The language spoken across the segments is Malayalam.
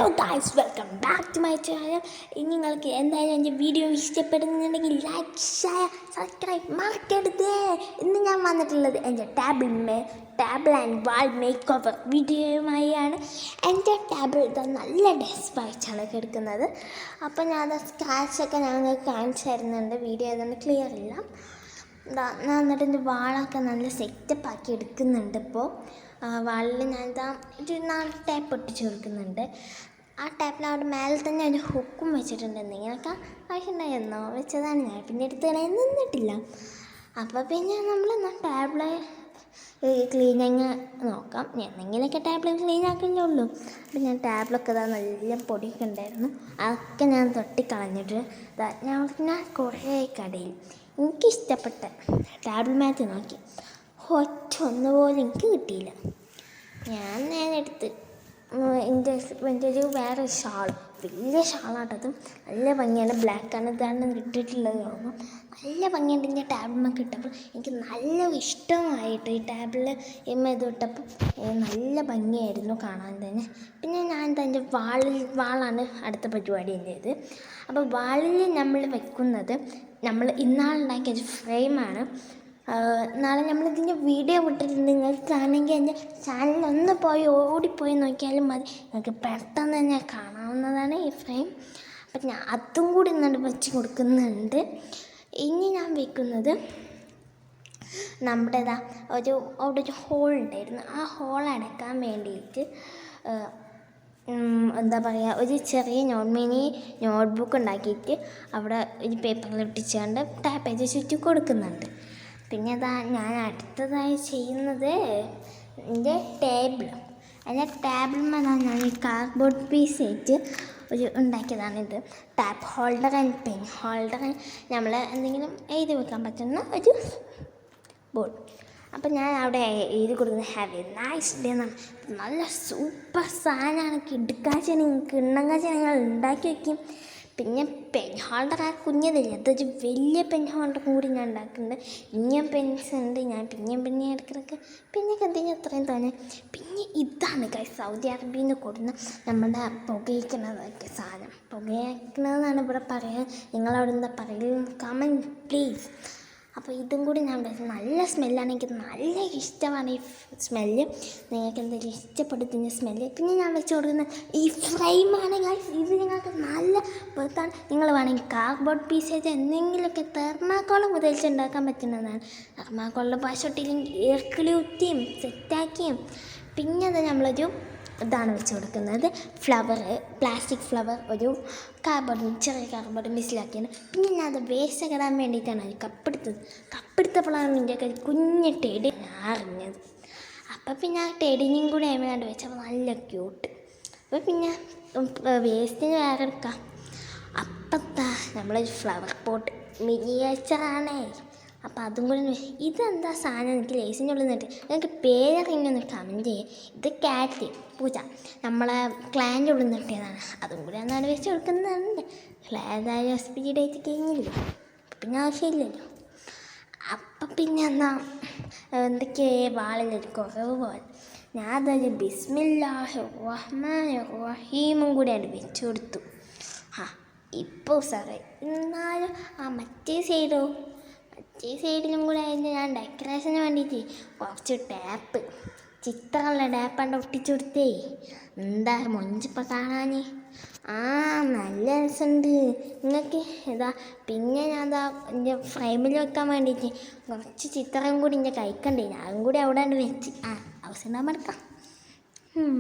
Hello guys, welcome back to my channel. നിങ്ങൾക്ക് എന്തായാലും എൻ്റെ വീഡിയോ ഇഷ്ടപ്പെടുന്നുണ്ടെങ്കിൽ ലൈക്ക്, ഷെയർ, സബ്സ്ക്രൈബ് മറക്കരുത്. ഇന്ന് ഞാൻ വന്നിട്ടുള്ളത് എൻ്റെ table and wall make over വീഡിയോയുമായാണ്. എൻ്റെ ടാബിൾ ഇതാ നല്ല ഡെസ്ക് വായിച്ചാണ് കിടക്കുന്നത്. അപ്പോൾ ഞാൻ സ്ക്രാച്ചൊക്കെ ഞങ്ങൾക്ക് കാണിച്ചു തരുന്നുണ്ട്. വീഡിയോ ഏതാണ്ട് ക്ലിയർ ഇല്ല. ഞാൻ എന്നിട്ട് എൻ്റെ വാളൊക്കെ നല്ല സെറ്റപ്പ് ആക്കി എടുക്കുന്നുണ്ട്. ഇപ്പോൾ വാളിൽ ഞാൻ ഒരു 4 ടാപ്പ് ഒട്ടിച്ച് കൊടുക്കുന്നുണ്ട്. ആ ടാപ്പിന് അവിടെ മേലെ തന്നെ ഒരു ഹുക്കും വെച്ചിട്ടുണ്ട്. എന്തെങ്കിലുമൊക്കെ ആവശ്യമുണ്ടായിരുന്നോ വെച്ചതാണ്. ഞാൻ പിന്നെ എടുത്ത് കളയാൻ നിന്നിട്ടില്ല. അപ്പോൾ പിന്നെ നമ്മൾ ടാബിള് ക്ലീനിങ് നോക്കാം. എന്തെങ്കിലുമൊക്കെ ടാബിൾ ക്ലീൻ ആക്കല്ലേ ഉള്ളൂ. അപ്പോൾ ഞാൻ ടാബിളൊക്കെ നല്ല പൊടിയൊക്കെ ഉണ്ടായിരുന്നു. അതൊക്കെ ഞാൻ തൊട്ടിക്കളഞ്ഞിട്ട് ഞാൻ കുറേ കടയിൽ എനിക്കിഷ്ടപ്പെട്ട ടാബിൾ മാറ്റ് നോക്കി. ഒന്നുപോലും എനിക്ക് കിട്ടിയില്ല. ഞാൻ നേരെടുത്ത് എൻ്റെ ഒരു വേറെ ഷാൾ, വലിയ ഷാളാട്ടതും നല്ല ഭംഗിയാണ്. ബ്ലാക്കാണ് ഇതാണ് ഇട്ടിട്ടുള്ളത്. തോന്നും നല്ല ഭംഗിയുണ്ട്. എൻ്റെ ടാബിൾമൊക്കെ ഇട്ടപ്പോൾ എനിക്ക് നല്ല ഇഷ്ടമായിട്ട് ഈ ടാബിളിൽ ഇത് ഇട്ടപ്പോൾ നല്ല ഭംഗിയായിരുന്നു കാണാൻ തന്നെ. പിന്നെ ഞാൻ എൻ്റെ വാളാണ് അടുത്ത പരിപാടി എൻ്റേത്. അപ്പോൾ വാളിൽ നമ്മൾ വെക്കുന്നത് നമ്മൾ ഇന്നാളുണ്ടാക്കിയ ഫ്രെയിമാണ്. നാളെ നമ്മളിതിൻ്റെ വീഡിയോ വിട്ടിട്ടുണ്ട്. നിങ്ങൾക്ക് കാണണമെങ്കിൽ എൻ്റെ ചാനലൊന്ന് ഓടിപ്പോയി നോക്കിയാലും മതി. നിങ്ങൾക്ക് പെട്ടെന്ന് തന്നെ കാണാവുന്നതാണ് ഈ ഫ്രെയിം. അപ്പം ഞാൻ അതും കൂടി ഇന്നിട്ട് വെച്ച് കൊടുക്കുന്നുണ്ട്. ഇനി ഞാൻ വെക്കുന്നത് നമ്മുടെ അവിടെ ഒരു ഹോൾ ഉണ്ടായിരുന്നു. ആ ഹോൾ അടയ്ക്കാൻ വേണ്ടിയിട്ട് എന്താ പറയുക, ഒരു ചെറിയ നോട്ട്ബുക്ക് ഉണ്ടാക്കിയിട്ട് അവിടെ ഒരു പേപ്പറിൽ ഒട്ടിച്ചുകൊണ്ട് ടാപ്പ് ചെയ്ത് ചുറ്റി കൊടുക്കുന്നുണ്ട്. പിന്നെ ഞാൻ അടുത്തതായി ചെയ്യുന്നത് എൻ്റെ ടേബിളിന്മേൽ ഞാൻ ഈ കാർഡ്ബോർഡ് പീസ് ആയിട്ട് ഉണ്ടാക്കിയതാണിത്. Tap holder and pen holder, നമ്മൾ എന്തെങ്കിലും എഴുതി വെക്കാൻ പറ്റുന്ന ഒരു ബോർഡ്. അപ്പം ഞാൻ അവിടെ എഴുതി കൊടുക്കുന്നത് ഹാവ് എ നൈസ് ഡേ എന്നാണ്. നല്ല സൂപ്പർ സാധനമാണ്. കിണ്ണങ്കാച്ച ഞങ്ങൾ ഉണ്ടാക്കി വയ്ക്കും. പിന്നെ പെൻ ഹോൾഡർ ആ കുഞ്ഞതില്ല, അതൊരു വലിയ പെൻ ഹോൾഡർ കൂടി ഞാൻ ഉണ്ടാക്കുന്നുണ്ട്. ഇനിയും പെൻസ് ഉണ്ട്. ഞാൻ പിന്നെ എടുക്കുന്നതൊക്കെ പിന്നെ എന്തെങ്കിലും അത്രയും തോന്നെ. പിന്നെ ഇതാണ് സൗദി അറേബ്യയിൽ നിന്ന് കൊടുക്കുന്ന നമ്മുടെ പുകയിക്കുന്നതൊക്കെ സാധനം. പുകയിക്കുന്നതെന്നാണ് ഇവിടെ പറയുക. നിങ്ങളവിടെ എന്താ പറയുക? Comment please. അപ്പോൾ ഇതും കൂടി ഞാൻ നല്ല സ്മെല്ലാണ്. എനിക്ക് നല്ല ഇഷ്ടമാണ് ഈ സ്മെല്ല്. നിങ്ങൾക്ക് എന്തെങ്കിലും ഇഷ്ടപ്പെടുത്തുന്ന സ്മെല്ല്. പിന്നെ ഞാൻ വെച്ച് കൊടുക്കുന്ന ഈ ഫ്രെയിമാണ്. ഇത് നിങ്ങൾക്ക് നല്ല പുറത്താണ്. നിങ്ങൾ വേണമെങ്കിൽ കാർഡ്ബോർഡ് പീസ് ആയിട്ട് എന്തെങ്കിലുമൊക്കെ തെർമാക്കോൾ മുതൽച്ച് ഉണ്ടാക്കാൻ പറ്റുന്നതാണ്. തെർമാക്കോളിൽ പാശൊട്ടില്ലെങ്കിൽ ഇറക്കിളി കുത്തിയും സെറ്റാക്കിയും. പിന്നെ അത് നമ്മളൊരു ഇതാണ് വെച്ച് കൊടുക്കുന്നത് പ്ലാസ്റ്റിക് ഫ്ലവർ, ഒരു ചെറിയ കാർഡ്ബോർഡ് മിസ്സിലാക്കിയാണ്. പിന്നെ ഞാൻ അത് വേസ്റ്റ് ഇടാൻ വേണ്ടിയിട്ടാണ് ഒരു കപ്പെടുത്തപ്പോഴാണ് എൻ്റെ കുഞ്ഞ് ടെഡി അറിഞ്ഞത്. അപ്പം പിന്നെ ആ ടെഡിനും കൂടി ആയതുകൊണ്ട് വെച്ചപ്പോൾ നല്ല ക്യൂട്ട്. അപ്പോൾ പിന്നെ വേസ്റ്റിന് വേറെ എടുക്കാം. അപ്പത്താ നമ്മളൊരു ഫ്ലവർ പോട്ട് മിനിയേച്ചറാണേ. അപ്പോൾ അതും കൂടി ഇതെന്താ സാധനം എനിക്ക് ലേസിൻ്റെ ഉള്ളിൽ നിന്നിട്ട് നിങ്ങൾക്ക് പേരറിഞ്ഞൊന്ന് കമൻറ്റ് ചെയ്യുക. ഇത് കാറ്റ് പൂച്ച നമ്മളെ ക്ലാൻ്റെ ഉള്ളിൽ നിന്നിട്ടതാണ്. അതും കൂടി അന്നാണ് വെച്ച് കൊടുക്കുന്നുണ്ട്. ഏതായാലും എക്സ്പയറി ഡേറ്റ് കഴിഞ്ഞില്ല, പിന്നെ ആവശ്യമില്ലല്ലോ. അപ്പം പിന്നെ എന്തൊക്കെയാ വാളിലൊരു കുറവ് പോലെ ഞാൻ അതൊരു ബിസ്മില്ലാഹിർ റഹ്മാനിർ റഹീമും കൂടിയാണ് വെച്ച് കൊടുത്തു. ഇപ്പോൾ സാറേ എന്നാലും മറ്റേ സൈഡിലും കൂടെ ആയിട്ട് ഞാൻ ഡെക്കറേഷന് വേണ്ടിയിട്ട് കുറച്ച് ചിത്രമുള്ള ടാപ്പാണ്ട് ഒട്ടിച്ചു കൊടുത്തേ. എന്താ മൊഞ്ചിപ്പോൾ കാണാൻ നല്ല രസമുണ്ട് നിങ്ങൾക്ക്. പിന്നെ ഞാൻ എൻ്റെ ഫ്രെയിമിൽ വെക്കാൻ വേണ്ടിയിട്ട് കുറച്ച് ചിത്രം കൂടി എൻ്റെ കൈക്കണ്ടേ. അതും കൂടി അവിടെ വെച്ച് അവസരം എടുക്കാം.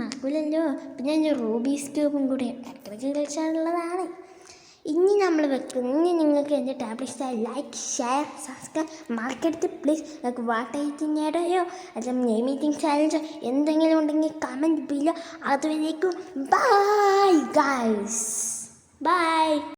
മറക്കില്ലല്ലോ. പിന്നെ എൻ്റെ റൂബീസ് ക്യൂബും കൂടി ഇടയ്ക്കിടയ്ക്ക് കളിച്ചാലുള്ളതാണ്. ഇനി നമ്മൾ ഇനി നിങ്ങൾക്ക് എൻ്റെ ടാബിൾ ഇഷ്ടമായി ലൈക്ക്, ഷെയർ, സബ്സ്ക്രൈബ് മറക്കരുത് പ്ലീസ്. നിങ്ങൾക്ക് വാട്ടയത്തിൻ്റെയോ അല്ല മീറ്റിംഗ് ചാലഞ്ചോ എന്തെങ്കിലും ഉണ്ടെങ്കിൽ കമൻറ്റ് ബിലോ. അതുവരേക്കും ബൈ ഗൈസ്, ബൈ.